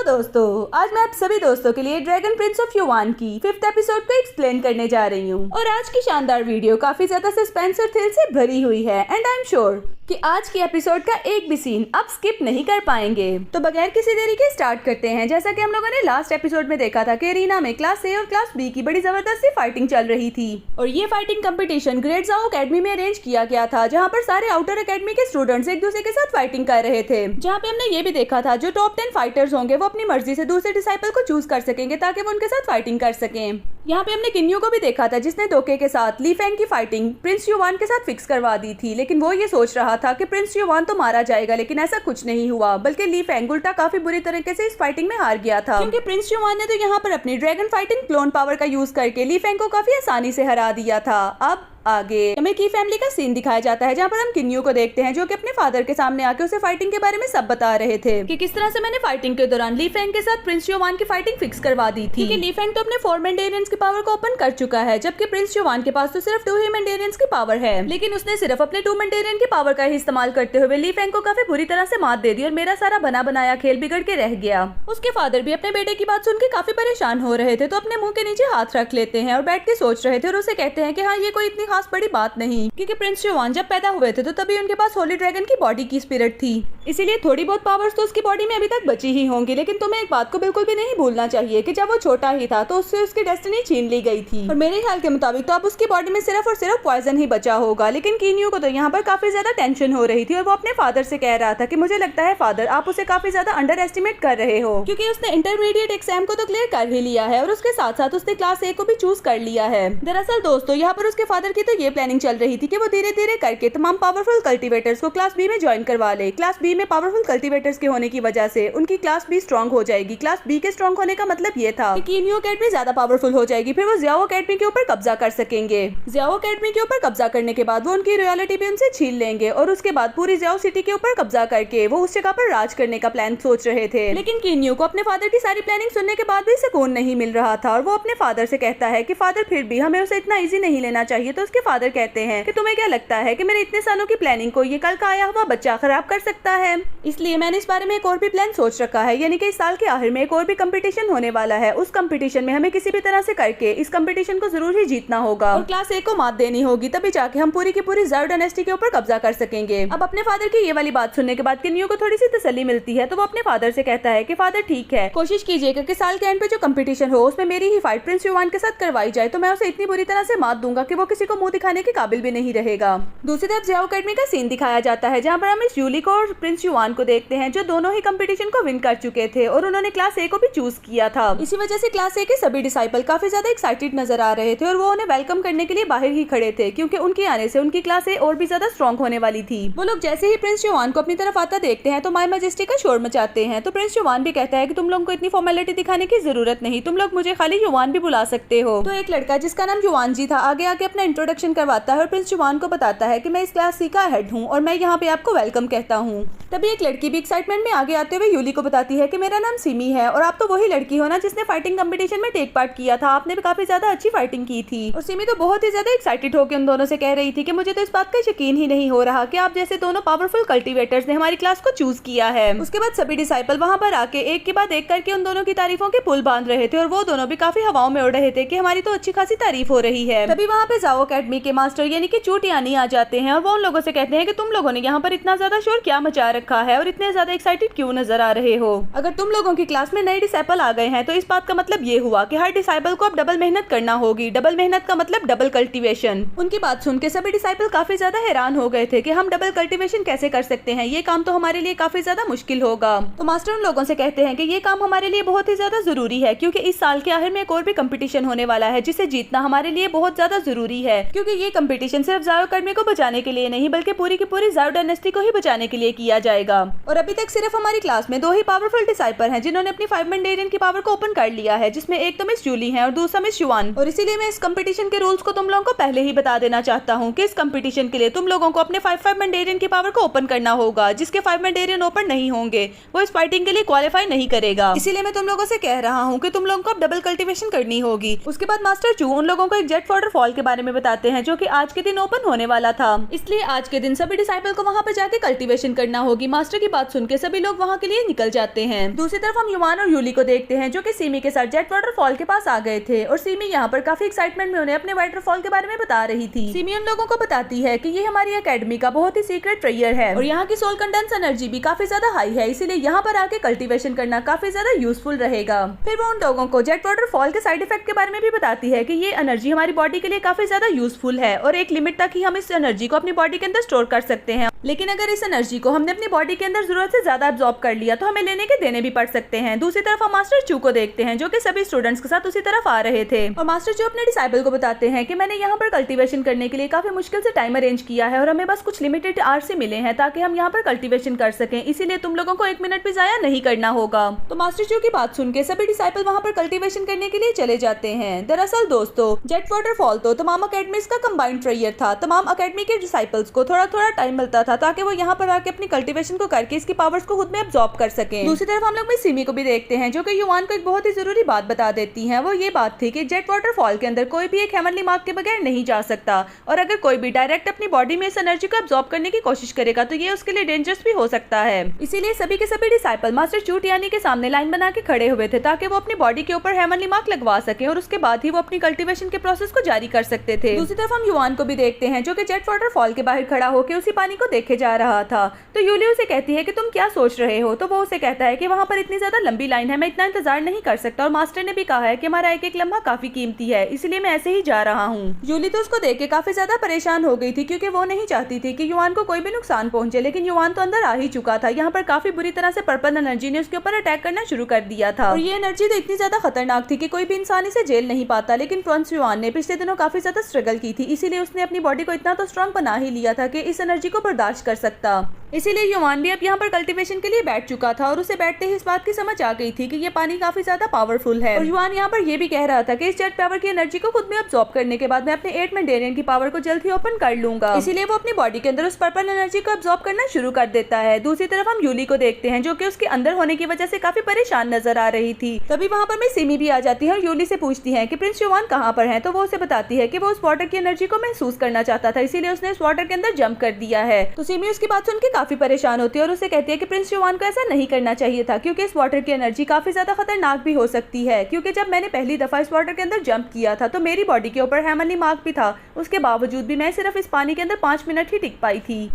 दोस्तों, आज मैं आप सभी दोस्तों के लिए ड्रैगन प्रिंस ऑफ युवान की 5th एपिसोड को एक्सप्लेन करने जा रही हूँ। और आज की शानदार वीडियो काफी ज्यादा सस्पेंस और थ्रिल से भरी हुई है एंड आई एम श्योर कि आज की एपिसोड का एक भी सीन आप स्किप नहीं कर पाएंगे। तो बगैर किसी देरी के स्टार्ट करते हैं। जैसा कि हम लोगों ने लास्ट एपिसोड में देखा था कि अरीना में क्लास ए और क्लास बी की बड़ी जबरदस्त सी फाइटिंग चल रही थी और ये फाइटिंग कंपटीशन ग्रेट जाओ अकेडमी में अरेंज किया गया था, जहाँ पर सारे आउटर अकेडमी के स्टूडेंट्स एक दूसरे के साथ फाइटिंग कर रहे थे। जहाँ पे हमने ये भी देखा था जो टॉप 10 फाइटर्स होंगे वो अपनी मर्जी से दूसरे डिसाइपल को चूज कर सकेंगे ताकि वो उनके साथ फाइटिंग कर सकें। यहाँ पे हमने किन्यू को भी देखा था जिसने धोखे के साथ ली फेंग की फाइटिंग प्रिंस युवान के साथ फिक्स करवा दी थी, लेकिन वो ये सोच रहा था कि प्रिंस युवान तो मारा जाएगा, लेकिन ऐसा कुछ नहीं हुआ, बल्कि ली फेंग उल्टा काफी बुरी तरीके से इस फाइटिंग में हार गया था, क्योंकि प्रिंस युवान ने तो यहाँ पर अपनी ड्रैगन फाइटिंग क्लोन पावर का यूज करके ली फेंग को काफी आसानी से हरा दिया था। अब आगे हमें की फैमिली का सीन दिखाया जाता है जहाँ पर हम किन्यू को देखते हैं जो कि अपने फादर के सामने आके उसे फाइटिंग के बारे में सब बता रहे थे कि किस तरह से मैंने फाइटिंग के दौरान ली फेंग के साथ प्रिंस युवान की फाइटिंग फिक्स करवा दी थी, क्योंकि ली फेंग तो अपने 4 मेंडेरियंस की पावर को ओपन कर चुका है, जबकि प्रिंस युवान के पास तो सिर्फ 2 ही मेंडेरियंस की पावर है, लेकिन उसने सिर्फ अपने 2 मेंडेरियन की पावर का ही इस्तेमाल करते हुए ली फेंग को काफी बुरी तरह से मात दे दी और मेरा सारा बना बनाया खेल बिगड़ के रह गया। उसके फादर भी अपने बेटे की बात सुन के काफी परेशान हो रहे थे, तो अपने मुंह के नीचे हाथ रख लेते हैं और बैठ के सोच रहे थे और उसे कहते हैं कि हाँ ये कोई इतनी खास बड़ी बात नहीं, क्योंकि प्रिंस युवान जब पैदा हुए थे तो तभी उनके पास होली ड्रैगन की बॉडी की स्पिरिट थी, इसीलिए थोड़ी बहुत पावर्स तो उसकी बॉडी में अभी तक बची ही होंगी, लेकिन तुम्हें एक बात को बिल्कुल भी नहीं भूलना चाहिए कि जब वो छोटा ही था तो उससे उसकी डेस्टिनी छीन ली गई थी और मेरे ख्याल के मुताबिक तो अब उसकी बॉडी में सिर्फ और सिर्फ पॉइजन ही बचा होगा। लेकिन किन्यू को तो यहाँ पर काफी ज्यादा टेंशन हो रही थी और वो अपने फादर से कह रहा था कि मुझे लगता है फादर आप उसे काफी ज्यादा अंडर एस्टिमेट कर रहे हो, क्योंकि उसने इंटरमीडिएट एग्जाम को तो क्लियर कर ही लिया है और उसके साथ साथ उसने क्लास ए को भी चूज कर लिया है। दरअसल दोस्तों यहाँ पर उसके फादर की तो ये प्लानिंग चल रही थी कि वो धीरे धीरे करके तमाम पावरफुल कल्टीवेटर्स को क्लास बी में ज्वाइन करवा ले। क्लास बी में पावरफुल कल्टीवेटर्स के होने की वजह से उनकी क्लास बी स्ट्रांग हो जाएगी। क्लास बी के स्ट्रांग होने का मतलब ये था कि किन्यू अकेडमी ज्यादा पावरफुल हो जाएगी, फिर वो जियाओ अकेडमी के ऊपर कब्जा कर सकेंगे। जियाओ अकेडमी के ऊपर कब्जा करने के बाद वो उनकी रॉयल्टी भी उनसे छीन लेंगे और उसके बाद पूरी जियाओ सिटी के ऊपर कब्जा करके वो उस जगह पर राज करने का प्लान सोच रहे थे। लेकिन किन्यू को अपने फादर की सारी प्लानिंग सुनने के बाद भी सुकून नहीं मिल रहा था और वो अपने फादर से कहता है कि फादर फिर भी हमें उसे इतना इजी नहीं लेना चाहिए। तो उसके फादर कहते हैं कि तुम्हें क्या लगता है कि मेरे इतने सालों की प्लानिंग को ये कल का आया हुआ बच्चा खराब कर सकता है? इसलिए मैंने इस बारे में एक और भी प्लान सोच रखा है, यानी कि इस साल के आखिर में एक और भी कंपटीशन होने वाला है। उस कंपटीशन में हमें किसी भी तरह से करके इस कंपटीशन को जरूर ही जीतना होगा और क्लास ए को मात देनी होगी, तभी जाके हम पूरी की पूरी ज़ाओ डायनेस्टी के ऊपर कब्जा कर सकेंगे। अब अपने फादर की ये वाली बात सुनने के बाद किन्यू को थोड़ी सी तसल्ली मिलती है, तो वो अपने फादर से कहता है कि फादर ठीक है, कोशिश कीजिएगा कि साल के एंड पे जो कंपटीशन हो उसमें मेरी ही फाइट प्रिंस युवान के साथ करवाई जाए, तो मैं उसे इतनी बुरी तरह से मात दूंगा कि वो किसी को मुंह दिखाने के काबिल भी नहीं रहेगा। दूसरी तरफ जियाओ अकेडमी का सीन दिखाया जाता है जहाँ पर हम इस यूली को और प्रिंस युवान को देखते हैं जो दोनों ही कंपटीशन को विन कर चुके थे और उन्होंने क्लास ए को भी चूज किया था। इसी वजह से क्लास ए के सभी डिसाइपल काफी ज्यादा एक्साइटेड नजर आ रहे थे और वो उन्हें वेलकम करने के लिए बाहर ही खड़े थे, क्योंकि उनके आने से उनकी क्लास ए और भी ज्यादा स्ट्रॉन्ग होने वाली थी। वो लोग जैसे ही प्रिंस युवान को अपनी तरफ आता देखते हैं तो माय मैजेस्टी का शोर मचाते हैं। तो प्रिंस युवान भी कहता है कि तुम लोगों को इतनी फॉर्मेलिटी दिखाने की जरूरत नहीं, तुम लोग मुझे खाली युवान भी बुला सकते हो। तो एक लड़का जिसका नाम युवान जी था आगे आके अपना इंट्रोडक्शन करवाता है और प्रिंस युवान को बताता है कि मैं इस क्लास सी का हेड हूँ और मैं यहाँ पे आपको वेलकम कहता हूँ। तभी एक लड़की भी एक्साइटमेंट में आगे आते हुए यूली को बताती है कि मेरा नाम सिमी है और आप तो वही लड़की हो ना जिसने फाइटिंग कंपटीशन में टेक पार्ट किया था, आपने भी काफी ज्यादा अच्छी फाइटिंग की थी। और सिमी तो बहुत ही ज्यादा एक्साइटेड होकर उन दोनों से कह रही थी कि मुझे तो इस बात का यकीन ही नहीं हो रहा कि आप जैसे दोनों पावरफुल कल्टीवेटर्स ने हमारी क्लास को चूज किया है। उसके बाद सभी डिसाइपल वहाँ पर आके एक के बाद एक करके उन दोनों की तारीफों के पुल बांध रहे थे और वो दोनों भी काफी हवाओं में उड़ रहे थे कि हमारी तो अच्छी खासी तारीफ हो रही है। तभी वहाँ पे जाओ अकेडमी के मास्टर यानी कि चूटियानी आ जाते हैं और वो उन लोगों से कहते हैं कि तुम लोगों ने यहाँ पर इतना ज्यादा शोर क्या मचा रखा है और इतने ज्यादा एक्साइटेड क्यों नजर आ रहे हो? अगर तुम लोगों की क्लास में नए डिसाइपल आ गए हैं तो इस बात का मतलब ये हुआ कि हर डिसाइपल को अब डबल मेहनत करना होगी। डबल मेहनत का मतलब डबल कल्टीवेशन। उनकी बात सुन के सभी डिसाइपल काफी ज्यादा हैरान हो गए थे कि हम डबल कल्टीवेशन कैसे कर सकते हैं, ये काम तो हमारे लिए काफी ज्यादा मुश्किल होगा। तो मास्टर उन लोगों से कहते हैं कि ये काम हमारे लिए बहुत ही ज्यादा जरूरी है, क्योंकि इस साल के आखिर में एक और भी कंपटीशन होने वाला है जिसे जीतना हमारे लिए बहुत ज्यादा जरूरी है, क्योंकि ये कंपटीशन सिर्फ ज़ाओ अकेडमी को बचाने के लिए नहीं बल्कि पूरी की पूरी ज़ाओ डायनेस्टी को ही बचाने के लिए किया जाएगा। और अभी तक सिर्फ हमारी क्लास में 2 ही पावरफुल डिसाइपल हैं जिन्होंने अपनी 5 मेंडेरियन की पावर को ओपन कर लिया है, जिसमें एक तो मिस जूली है और दूसरा मिस युवान। और इसीलिए मैं इस कंपटीशन के रूल्स को तुम लोगों को पहले ही बता देना चाहता हूँ कि इस कंपटीशन के लिए तुम लोगों को अपने 5 मेंडेरियन की पावर को ओपन करना होगा। जिसके 5 मेंडेरियन ओपन नहीं होंगे वो इस फाइटिंग के लिए क्वालिफाई नहीं करेगा। इसीलिए मैं तुम लोगों से कह रहा हूँ कि तुम लोगों को अब डबल कल्टीवेशन करनी होगी। उसके बाद मास्टर चू उन लोगों को एक जेट वाटरफॉल के बारे में बताते हैं जो कि आज के दिन ओपन होने वाला था। इसलिए आज के दिन सभी डिसाइपल को वहाँ पे जाके कल्टीवेशन करना होगी। होगी। मास्टर की बात सुन के सभी लोग वहाँ के लिए निकल जाते हैं। दूसरी तरफ हम युवान और यूली को देखते हैं जो कि सिमी के साथ जेट वाटरफॉल के पास आ गए थे और सिमी यहाँ पर काफी एक्साइटमेंट में उन्हें अपने वाटरफॉल के बारे में बता रही थी। सिमी उन लोगों को बताती है कि ये हमारी एकेडमी का बहुत ही सीक्रेट ट्रेयर है और यहाँ की सोल कंडेंस एनर्जी भी काफी ज्यादा हाई है, इसीलिए यहाँ पर आके कल्टीवेशन करना काफी ज्यादा यूजफुल रहेगा। फिर वो उन लोगों को जेट वाटरफॉल के साइड इफेक्ट के बारे में भी बताती है कि ये एनर्जी हमारी बॉडी के लिए काफी ज्यादा यूजफुल है और एक लिमिट तक ही हम इस एनर्जी को अपनी बॉडी के अंदर स्टोर कर सकते हैं, लेकिन अगर इस एनर्जी को हमने अपनी बॉडी के अंदर जरूरत से ज्यादा अब्सॉर्ब कर लिया तो हमें लेने के देने भी पड़ सकते हैं। दूसरी तरफ हम मास्टर चू को देखते हैं जो कि सभी स्टूडेंट्स के साथ उसी तरफ आ रहे थे और मास्टर चू अपने डिसाइपल को बताते हैं कि मैंने यहाँ पर कल्टीवेशन करने के लिए काफी मुश्किल से टाइम अरेंज किया है और हमें बस कुछ लिमिटेड आवर्स ही मिले हैं ताकि हम यहाँ पर कल्टीवेशन कर सकें, इसीलिए तुम लोगों को 1 मिनट भी जाया नहीं करना होगा। तो मास्टर चू की बात सुन के सभी डिसाइपल वहाँ पर कल्टीवेशन करने के लिए चले जाते हैं। दरअसल दोस्तों, जेट वाटरफॉल तो तमाम अकेडमीज का कंबाइंड ट्रेयर था। तमाम अकेडमी के डिसाइपल्स को थोड़ा थोड़ा टाइम मिलता था ताकि वो यहाँ पर आके अपनी कल्टीवेशन को करके इसकी पावर्स को खुद में अब्सॉर्ब कर सके। दूसरी तरफ हम लोग में सिमी को भी देखते हैं जो कि युवान को एक बहुत ही जरूरी बात बता देती है। वो ये बात थी कि जेट वाटरफॉल के अंदर कोई भी एक हेवनली मार्क के बगैर नहीं जा सकता और अगर कोई भी डायरेक्ट अपनी बॉडी में इस एनर्जी को अब्सॉर्ब करने की कोशिश करेगा तो ये उसके लिए डेंजरस भी हो सकता है। इसीलिए सभी के सभी डिसाइपल मास्टर चू टियानी के सामने लाइन बना के खड़े हुए थे ताकि वो अपनी बॉडी के ऊपर हेवनली मार्क लगवा सके और उसके बाद ही वो अपनी कल्टीवेशन के प्रोसेस को जारी कर सकते थे। दूसरी तरफ हम युवान को भी देखते हैं जो कि जेट वाटरफॉल के बाहर खड़ा होकर उसी पानी को देखे जा रहा था। तो यूली उसे कहती है कि तुम क्या सोच रहे हो, तो वो उसे कहता है कि वहाँ पर इतनी ज्यादा लंबी लाइन है, मैं इतना इंतजार नहीं कर सकता और मास्टर ने भी कहा है कि हमारा एक एक लम्हा काफी कीमती है, इसलिए मैं ऐसे ही जा रहा हूँ। यूली तो उसको देख के काफी ज्यादा परेशान हो गई थी क्योंकि वो नहीं चाहती थी कि युवान को कोई भी नुकसान पहुंचे, लेकिन युवान तो अंदर आ ही चुका था। यहाँ पर काफी बुरी तरह से पर्पल एनर्जी ने उसके ऊपर अटैक करना शुरू कर दिया था और ये एनर्जी तो इतनी ज्यादा खतरनाक थी कि कोई भी इंसान इसे झेल नहीं पाता, लेकिन प्रिंस युवान ने पिछले दिनों काफी ज्यादा स्ट्रगल की थी, इसीलिए उसने अपनी बॉडी को इतना तो स्ट्रॉन्ग बना ही लिया था कि इस एनर्जी को बर्दाश्त कर सकता। इसीलिए युवान भी अब यहाँ पर कल्टीवेशन के लिए बैठ चुका था और उसे बैठते ही इस बात की समझ आ गई थी कि ये पानी काफी ज्यादा पावरफुल है और युवान यहाँ पर ये भी कह रहा था कि इस जेट पावर की एनर्जी को खुद में अब्सॉर्ब करने के बाद मैं अपने 8 मेंडेरियन की पावर को जल्द ही ओपन कर लूंगा। इसीलिए वो अपनी बॉडी के अंदर उस पर्पल एनर्जी को अब्सॉर्ब करना शुरू कर देता है। दूसरी तरफ हम यूली को देखते हैं जो कि उसके अंदर होने की वजह से काफी परेशान नजर आ रही थी। तभी वहाँ पर सिमी भी आ जाती है और यूली से पूछती है कि प्रिंस युवान कहाँ पर है, तो वो उसे बताती है कि वो उस वाटर की एनर्जी को महसूस करना चाहता था, इसीलिए उसने उस वाटर के अंदर जंप कर दिया है। तो सिमी उसकी बात सुन के काफी परेशान होती है और उसे कहती है कि प्रिंस युवान को ऐसा नहीं करना चाहिए था क्योंकि इस वाटर की एनर्जी काफी ज्यादा खतरनाक भी हो सकती है, क्योंकि जब मैंने पहली दफा इस वाटर के अंदर जंप किया था तो मेरी बॉडी के ऊपर हेवनली मार्क भी था, उसके बावजूद भी मैं सिर्फ इस पानी के अंदर 5 मिनट ही टिक पाई थी।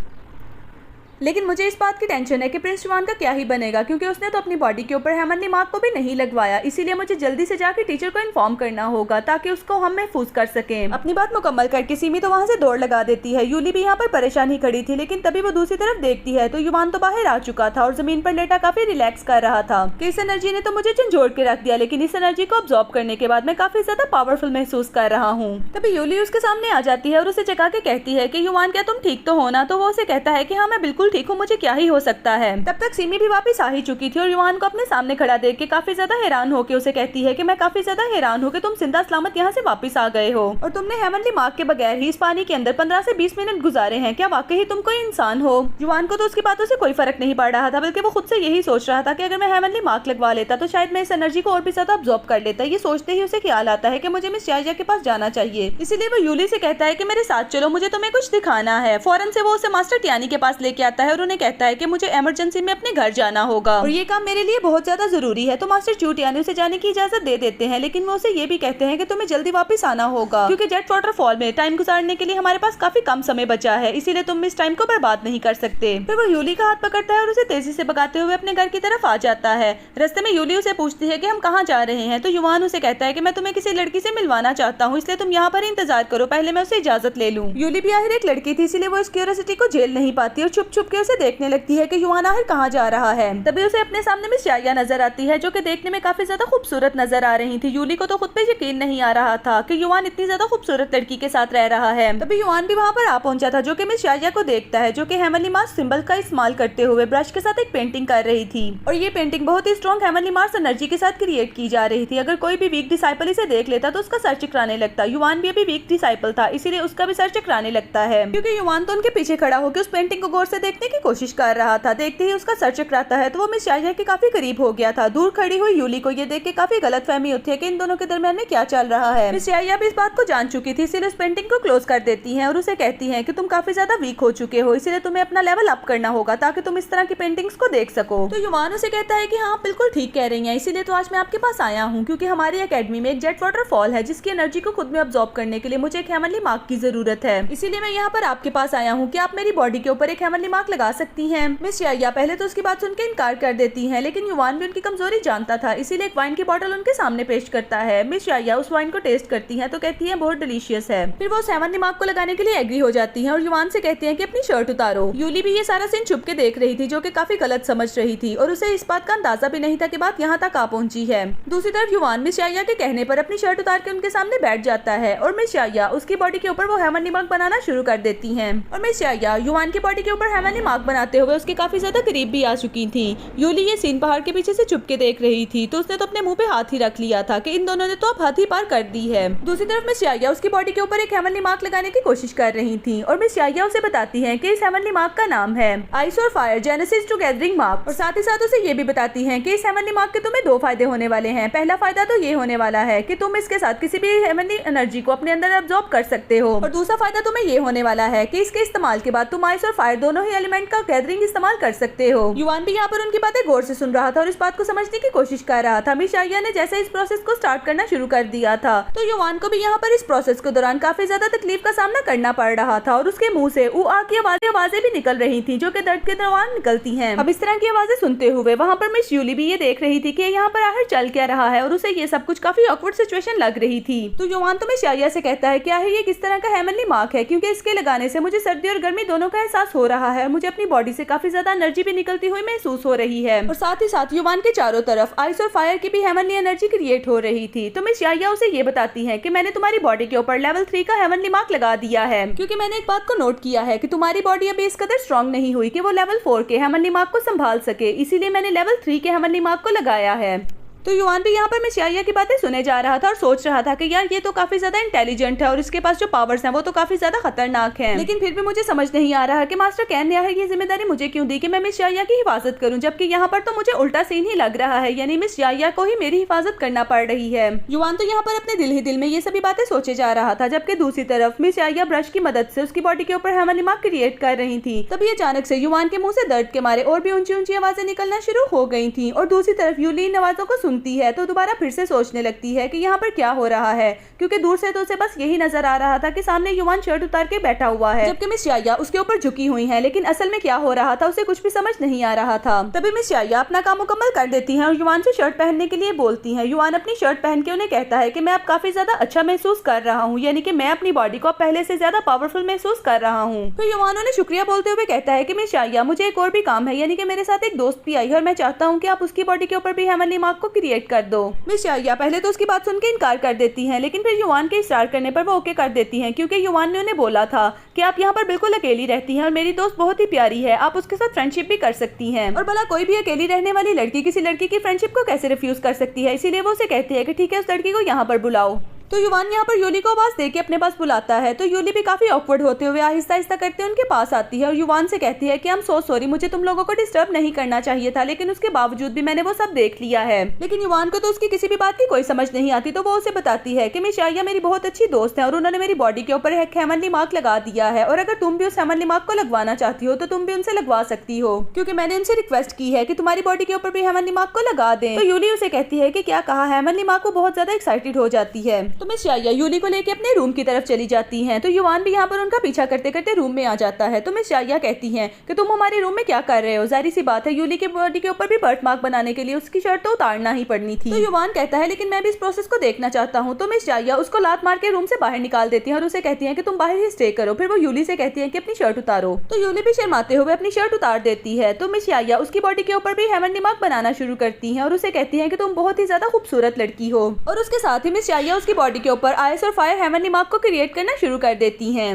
लेकिन मुझे इस बात की टेंशन है कि प्रिंस युवान का क्या ही बनेगा क्योंकि उसने तो अपनी बॉडी के ऊपर हेवनली मार्क को भी नहीं लगवाया, इसीलिए मुझे जल्दी से जाकर टीचर को इन्फॉर्म करना होगा ताकि उसको हम महफूज कर सकें। अपनी बात मुकम्मल करके सिमी तो वहाँ से दौड़ लगा देती है। यूली भी यहाँ पर परेशान ही खड़ी थी, लेकिन तभी वो दूसरी तरफ देखती है तो युवान तो बाहर आ चुका था और जमीन पर लेटा काफी रिलैक्स कर रहा था कि इस एनर्जी ने तो मुझे झंझोड़ के रख दिया, लेकिन इस एनर्जी को अब्सॉर्ब करने के बाद मैं काफी ज्यादा पावरफुल महसूस कर रहा हूँ। तभी यूली उसके सामने आ जाती है और उसे जगा के कहती है कि युवान क्या तुम ठीक तो हो ना, तो वो उसे कहता है कि हाँ मैं बिल्कुल ठीक हूँ, मुझे क्या हो सकता है। तब तक सिमी भी वापस आ ही चुकी थी और युवान को अपने सामने खड़ा देख के काफी ज्यादा हैरान होकर उसे कहती है कि मैं काफी ज्यादा हैरान हूँ कि तुम जिंदा सलामत यहाँ से वापस आ गए हो और तुमने हेवनली मार्क के बगैर ही इस पानी के अंदर 15 से 20 मिनट गुजारे हैं। क्या वाकई ही तुम कोई इंसान हो? युवान को तो उसकी बातों से कोई फर्क नहीं पड़ रहा था, बल्कि वो खुद से यही सोच रहा था कि अगर मैं हेवनली मार्क लगवा लेता तो शायद मैं इस एनर्जी को और भी ज्यादा अब्सॉर्ब कर लेता। ये सोचते ही उसे ख्याल आता है कि मुझे मिस जायजा के पास जाना चाहिए, इसीलिए वो यूली से कहता है कि मेरे साथ चलो, मुझे तुम्हें कुछ दिखाना है। फौरन से वो उसे मास्टर टियानी के पास लेके आता है और उन्हें कहता है कि मुझे इमरजेंसी में अपने घर जाना होगा और ये काम मेरे लिए बहुत ज्यादा जरूरी है। तो मास्टर चू टियानी उसे जाने की इजाजत दे देते हैं, लेकिन वो उसे ये भी कहते हैं कि तुम्हें जल्दी वापस आना होगा क्योंकि जेट वाटरफॉल में टाइम गुजारने के लिए हमारे पास काफी कम समय बचा है, इसीलिए तुम इस टाइम को बर्बाद नहीं कर सकते। फिर वो यूली का हाथ पकड़ता है और उसे तेजी से भगाते हुए अपने घर की तरफ आ जाता है। रास्ते में यूली उसे पूछती है कि हम कहाँ जा रहे हैं, तो युवान उसे कहता है कि मैं तुम्हें किसी लड़की से मिलवाना चाहता हूँ, इसलिए तुम यहाँ पर इंतजार करो, पहले मैं उसे इजाजत ले लूँ। यूली भी आखिर एक लड़की थी, इसलिए वो इस क्यूरियोसिटी को झेल नहीं पाती और छुप छुप के उसे देखने लगती है कि युवान आखिर कहाँ जा रहा है। तभी उसे अपने सामने मिस जाया नजर आती है जो कि देखने में काफी ज्यादा खूबसूरत नजर आ रही थी। यूली को तो खुद पे यकीन नहीं आ रहा था कि युवान इतनी ज्यादा खूबसूरत लड़की के साथ रह रहा है। तभी युवान भी वहाँ पर आ पहुंचा था जो कि मिस जाया को देखता है जो कि हेवनली मार्स सिंबल का इस्तेमाल करते हुए ब्रश के साथ एक पेंटिंग कर रही थी और ये पेंटिंग बहुत ही स्ट्रॉन्ग हेवनली मार्स एनर्जी के साथ क्रिएट की जा रही थी। अगर कोई भी वीक डिसाइपल इसे देख लेता तो उसका सर चकराने लगता। युवान भी अभी वीक डिसाइपल था, इसीलिए उसका भी सर चकराने लगता है क्योंकि युवान तो उनके पीछे खड़ा होकर उस पेंटिंग को गौर से देखने की कोशिश कर रहा था। देखते ही उसका सर चकराता है तो वो मिस याया के काफी करीब हो गया था। दूर खड़ी हुई यूली को ये देख के काफी गलतफहमी होती है कि इन दोनों के दरमियान में क्या चल रहा है। मिस याया भी इस बात को जान चुकी थी, इसलिए उस पेंटिंग को क्लोज कर देती है और उसे कहती है कि तुम काफी ज्यादा वीक हो चुके हो, इसलिए तुम्हें अपना लेवल अप करना होगा ताकि तुम इस तरह की पेंटिंग्स को देख सको। तो युवान उसे कहता है कि हाँ बिल्कुल ठीक कह रही है, इसीलिए तो आज मैं आपके पास आया हूँ क्योंकि हमारी एकेडमी में एक जेट वाटरफॉल है जिसकी एनर्जी को खुद में अब्सॉर्ब करने के लिए मुझे एक हेवनली मार्क की जरूरत है। इसीलिए मैं यहाँ पर आपके पास आया हूँ कि आप मेरी बॉडी के ऊपर एक हेवनली मार्क लगा सकती हैं। मिस याया पहले तो उसकी बात सुन के इनकार कर देती है, लेकिन युवान भी उनकी कमजोरी जानता था, इसीलिए एक वाइन की बोतल उनके सामने पेश करता है। मिस याया उस वाइन को टेस्ट करती है तो कहती है बहुत डिलीशियस है। फिर वो हेवनली मार्क को लगाने के लिए एग्री हो जाती है और युवान से कहती है कि अपनी शर्ट उतारो। यूली भी ये सारा सीन छुप के देख रही थी जो कि काफी गलत समझ रही थी और उसे इस बात का अंदाजा भी नहीं था कि बात यहाँ तक आ पहुंची है। दूसरी तरफ युवान मिस याया के कहने पर अपनी शर्ट उतार के उनके सामने बैठ जाता है और मिस याया उसकी बॉडी के ऊपर वो हेवनली मार्क बनाना शुरू कर देती हैं। और मिस याया युवान की बॉडी के ऊपर हेवनली मार्क बनाते हुए उसके काफी ज्यादा करीब भी आ चुकी थी। यूली ये सीन पहाड़ के पीछे से छुप के देख रही थी तो उसने तो अपने मुंह पे हाथ ही रख लिया था कि इन दोनों ने तो अब हद ही पार कर दी है। दूसरी तरफ मिस याया उसकी बॉडी के ऊपर एक हेवनली मार्क लगाने की कोशिश कर रही थी और मिस याया उसे बताती है कि इस हेवनली मार्क का नाम है आइस और fire genesis two gathering mark. और साथ ही साथ उसे ये भी बताती है कि इस हेवनली मार्क के तुम्हें दो फायदे होने वाले हैं। पहला फायदा तो ये होने वाला है कि तुम इसके साथ किसी भी हेवनली एनर्जी को अपने अंदर अब्सॉर्ब कर सकते हो और दूसरा फायदा तुम्हें ये होने वाला है कि इसके इस्तेमाल के बाद तुम आइस और फायर दोनों ही एलिमेंट का गैदरिंग इस्तेमाल कर सकते हो। युवान भी यहाँ पर उनकी बातें गौर से सुन रहा था और इस बात को समझने की कोशिश कर रहा था। मिस याया ने जैसे इस प्रोसेस को स्टार्ट करना शुरू कर दिया था तो युवान को भी यहाँ पर इस प्रोसेस के दौरान काफी ज्यादा तकलीफ का सामना करना पड़ रहा था और उसके मुंह से ऊ आ की आवाजें भी निकल रही थी जो कि दर्द के दौरान निकलती हैं। अब इस तरह की आवाजें सुनते हुए वहाँ पर मिस यूली भी ये देख रही थी कि यहाँ पर आखिर चल क्या रहा है और उसे ये सब कुछ काफी ऑकवर्ड सिचुएशन लग रही थी। तो युवान तो मिस याया से कहता है क्या है ये किस तरह का हेवनली मार्क है, क्योंकि इसके लगाने से मुझे सर्दी और गर्मी दोनों का एहसास हो रहा है और मुझे अपनी बॉडी से काफी ज्यादा एनर्जी भी निकलती हुई महसूस हो रही है और साथ ही साथ युवान के चारों तरफ आइस और फायर की भी हेवनली एनर्जी क्रिएट हो रही थी। तो मिस याया उसे ये बताती है कि मैंने तुम्हारी बॉडी के ऊपर लेवल 3 का हेवनली मार्क लगा दिया है क्योंकि मैंने एक बात को नोट किया है कि तुम्हारी बॉडी अभी इस कदर स्ट्रॉन्ग नहीं हुई कि वो लेवल 4 के हेवनली मार्क को संभाल सके, इसीलिए मैंने लेवल 3 के हेवनली मार्क को लगाया है। तो युवान भी यहाँ पर मिस याया की बातें सुने जा रहा था और सोच रहा था कि यार ये तो काफी ज्यादा इंटेलिजेंट है और इसके पास जो पावर्स हैं वो तो काफी ज्यादा खतरनाक हैं, लेकिन फिर भी मुझे समझ नहीं आ रहा कि मास्टर कैन ने ये जिम्मेदारी मुझे क्यों दी कि मैं मिस याया की हिफाजत करूं, जबकि यहाँ पर तो मुझे उल्टा सीन ही लग रहा है, यानी मिस याया को ही मेरी हिफाजत करना पड़ रही है। युवान तो यहाँ पर अपने दिल ही दिल में ये सभी बातें सोचे जा रहा था, जबकि दूसरी तरफ मिस याया ब्रश की मदद से उसकी बॉडी के ऊपर हेवनली मार्क क्रिएट कर रही थी। तभी अचानक से युवान के मुंह से दर्द के मारे और भी ऊंची ऊंची आवाजें निकलना शुरू हो गई थी और दूसरी तरफ यूली इन आवाजों को सुनती है तो दोबारा फिर से सोचने लगती है कि यहाँ पर क्या हो रहा है, क्योंकि दूर से तो उसे बस यही नजर आ रहा था कि सामने युवान शर्ट उतार के बैठा हुआ है जबकि मिस याया उसके ऊपर झुकी हुई है, लेकिन असल में क्या हो रहा था उसे कुछ भी समझ नहीं आ रहा था। तभी मिस याया अपना काम मुकम्मल कर देती है और युवान से शर्ट पहनने के लिए बोलती है। युवान अपनी शर्ट पहन के उन्हें कहता है कि मैं अब काफी ज्यादा अच्छा महसूस कर रहा हूँ, यानी कि मैं अपनी बॉडी को पहले से ज्यादा पावरफुल महसूस कर रहा हूँ। तो युवान उन्हें शुक्रिया बोलते हुए कहता है कि मिस याया मुझे एक और भी काम है, यानी कि मेरे साथ एक दोस्त भी आई है और मैं चाहता हूँ कि आप उसकी बॉडी के ऊपर भी हेवनली मार्क को क्रिएट कर दो। मिस याया पहले तो उसकी बात सुन के इनकार कर देती हैं, लेकिन फिर युवान के इस्रार करने पर वो ओके कर देती हैं, क्योंकि युवान ने उन्हें बोला था कि आप यहाँ पर बिल्कुल अकेली रहती हैं और मेरी दोस्त बहुत ही प्यारी है, आप उसके साथ फ्रेंडशिप भी कर सकती हैं। और भला कोई भी अकेली रहने वाली लड़की किसी लड़की की फ्रेंडशिप को कैसे रिफ्यूज कर सकती है, इसीलिए वो उसे कहती है कि ठीक है उस लड़की को यहाँ पर बुलाओ। तो युवान यहाँ पर यूली को आवाज देके अपने पास बुलाता है तो यूली भी काफी ऑकवर्ड होते हुए आहिस्ता आहिस्ता करते उनके पास आती है और युवान से कहती है कि आई एम सो सॉरी, मुझे तुम लोगों को डिस्टर्ब नहीं करना चाहिए था, लेकिन उसके बावजूद भी मैंने वो सब देख लिया है। लेकिन युवान को तो उसकी किसी भी बात की कोई समझ नहीं आती, तो वो उसे बताती है कि मिस याया मेरी बहुत अच्छी दोस्त है और उन्होंने मेरी बॉडी के ऊपर एक हेवनली मार्क लगा दिया है और अगर तुम भी उस हेवनली मार्क को लगवाना चाहती हो तो तुम भी उनसे लगवा सकती हो, क्योंकि मैंने उनसे रिक्वेस्ट की है कि तुम्हारी बॉडी के ऊपर भी हेवनली मार्क को लगा दें। तो यूली उसे कहती है कि क्या कहा, हेवनली मार्क को बहुत ज्यादा एक्साइटेड हो जाती है। तो मिस याया यूली को लेके अपने रूम की तरफ चली जाती हैं। तो युवान भी यहाँ पर उनका पीछा करते करते रूम में आ जाता है। तो मिस याया कहती हैं कि तुम हमारे रूम में क्या कर रहे हो, जाहिर सी बात है यूली के बॉडी के ऊपर भी बर्थ मार्क बनाने के लिए उसकी शर्ट तो उतारना ही पड़नी थी। तो युवान कहता है लेकिन मैं भी इस प्रोसेस को देखना चाहता हूँ। तो मिस याया उसको लात मार के रूम से बाहर निकाल देती है और उसे कहती है कि तुम बाहर ही स्टे करो। फिर वो यूली से कहती है कि अपनी शर्ट उतारो। तो यूली भी शर्माते हुए अपनी शर्ट उतार देती है। तो मिस याया उसकी बॉडी के ऊपर भी हेवनली मार्क बनाना शुरू करती है और उसे कहती है कि तुम बहुत ही ज्यादा खूबसूरत लड़की हो। और उसके साथ ही मिस याया उसकी बॉडी के ऊपर आइस और फायर हेवनली मार्क को क्रिएट करना शुरू कर देती हैं।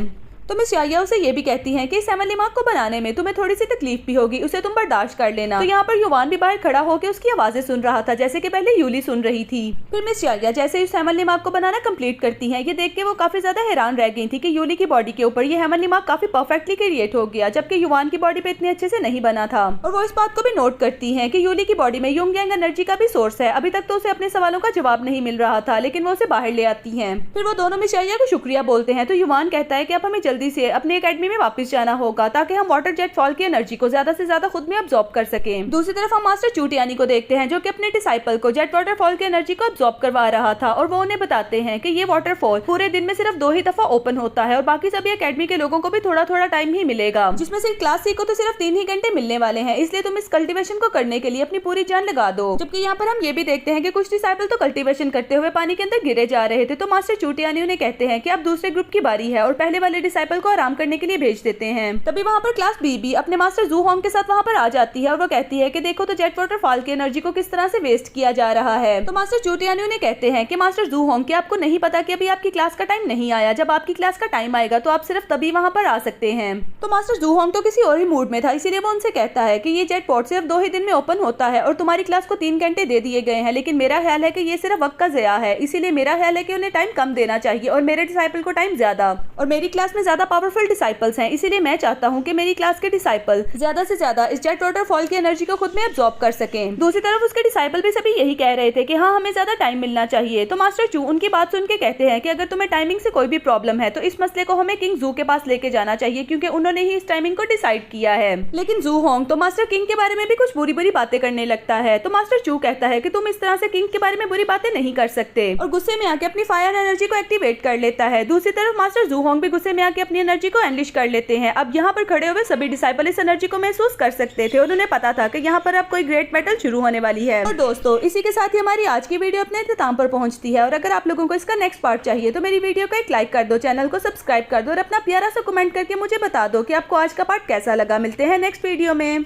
तो मिस याया उसे ये भी कहती है कि इस हेमनली मार्क को बनाने में तुम्हें थोड़ी सी तकलीफ भी होगी, उसे तुम बर्दाश्त कर लेना। तो यहाँ पर युवान भी बाहर खड़ा होकर उसकी आवाजें सुन रहा था, जैसे कि पहले यूली सुन रही थी। फिर मिस याया जैसे इस हेमनली मार्क को बनाना कंप्लीट करती है, ये देख के वो काफी ज्यादा हैरान रह गई थी कि यूली की बॉडी के ऊपर ये हेमनली मार्क काफी परफेक्टली क्रिएट हो गया, जबकि युवान की बॉडी पे इतने अच्छे से नहीं बना था। और वो इस बात को भी नोट करती है कि यूली की बॉडी में यंग यांग एनर्जी का भी सोर्स है। अभी तक तो उसे अपने सवालों का जवाब नहीं मिल रहा था, लेकिन वो उसे बाहर ले आती है। फिर वो दोनों मिस याया को शुक्रिया बोलते हैं। तो युवान कहता है कि अब हमें जल्दी से अपने एकेडमी में वापस जाना होगा ताकि हम वाटर जेट फॉल की एनर्जी को ज्यादा से ज्यादा खुद में अब्सॉर्ब कर सके। दूसरी तरफ हम मास्टर चूटियानी को देखते हैं, जो कि अपने डिसाइपल को जेट वाटरफॉल की एनर्जी को अब्सॉर्ब करवा रहा था, और वो उन्हें बताते हैं कि ये वाटरफॉल पूरे दिन में सिर्फ 2 ही दफा ओपन होता है और बाकी सभी एकेडमी के लोगों को भी थोड़ा थोड़ा टाइम ही मिलेगा, जिसमें से क्लास सी को तो सिर्फ 3 ही घंटे मिलने वाले हैं, इसलिए तुम इस कल्टीवेशन को करने के लिए अपनी पूरी जान लगा दो। जबकि यहाँ पर हम ये भी देखते हैं कि कुछ डिसाइपल तो कल्टीवेशन करते हुए पानी के अंदर गिरे जा रहे थे। तो मास्टर चूटियानी उन्हें कहते हैं कि अब दूसरे ग्रुप की बारी है और पहले वाले डिसाइपल को आराम करने के लिए भेज देते हैं। तभी वहाँ पर क्लास बी अपने मास्टर जू होंग के साथ वहाँ पर आ जाती है और वो कहती है कि देखो तो जेट वाटरफॉल की एनर्जी को किस तरह से वेस्ट किया जा रहा है। तो मास्टर चूटियानी उन्हें कहते हैं कि मास्टर जू होंग, क्या आपको नहीं पता कि अभी आपकी क्लास का टाइम नहीं आया? जब आपकी क्लास का टाइम आएगा तो आप सिर्फ तभी वहाँ पर आ सकते हैं। तो मास्टर जू होंग तो किसी और ही मूड में था, इसीलिए वो उनसे कहता है कि ये जेट पोर्ट सिर्फ 2 ही दिन में ओपन होता है और तुम्हारी क्लास को 3 घंटे दे दिए गए हैं, लेकिन मेरा ख्याल है कि ये सिर्फ वक्त का ज़या है, इसीलिए मेरा ख्याल है कि उन्हें टाइम कम देना चाहिए और मेरे डिसाइपल को टाइम ज्यादा। और मेरी क्लास में ज्यादा पावरफुल डिसाइपल्स हैं, इसीलिए मैं चाहता हूँ कि मेरी क्लास के डिसाइपल ज्यादा से ज्यादा इस जेट वाटरफॉल की एनर्जी को खुद में अब्सॉर्ब कर सकें। दूसरी तरफ उसके डिसाइपल भी सभी यही कह रहे थे कि हाँ, हमें ज्यादा टाइम मिलना चाहिए। तो मास्टर चू उनकी बात सुन के कहते हैं कि अगर तुम्हें टाइमिंग से कोई भी प्रॉब्लम है तो इस मसले को हमें किंग जू के पास लेके जाना चाहिए, क्योंकि उन्होंने ही इस टाइमिंग को डिसाइड किया है। लेकिन जू होंग तो मास्टर किंग के बारे में भी कुछ बुरी बुरी बातें करने लगता है। तो मास्टर चू कहता है कि तुम इस तरह से किंग के बारे में बुरी बातें नहीं कर सकते, और गुस्से में आके अपनी फायर एनर्जी को एक्टिवेट कर लेता है। दूसरी तरफ मास्टर जू होंग भी गुस्से में आके अपनी एनर्जी को अनलिश कर लेते हैं। अब यहाँ पर खड़े हुए सभी डिसाइपल इस एनर्जी को महसूस कर सकते थे और उन्हें पता था कि यहाँ पर अब कोई ग्रेट बैटल शुरू होने वाली है। और दोस्तों, इसी के साथ ही हमारी आज की वीडियो अपने इख्तिताम पर पहुंचती है, और अगर आप लोगों को इसका नेक्स्ट पार्ट चाहिए तो मेरी वीडियो को एक लाइक कर दो, चैनल को सब्सक्राइब कर दो और अपना प्यारा सा कमेंट करके मुझे बता दो कि आपको आज का पार्ट कैसा लगा। मिलते हैं नेक्स्ट वीडियो में।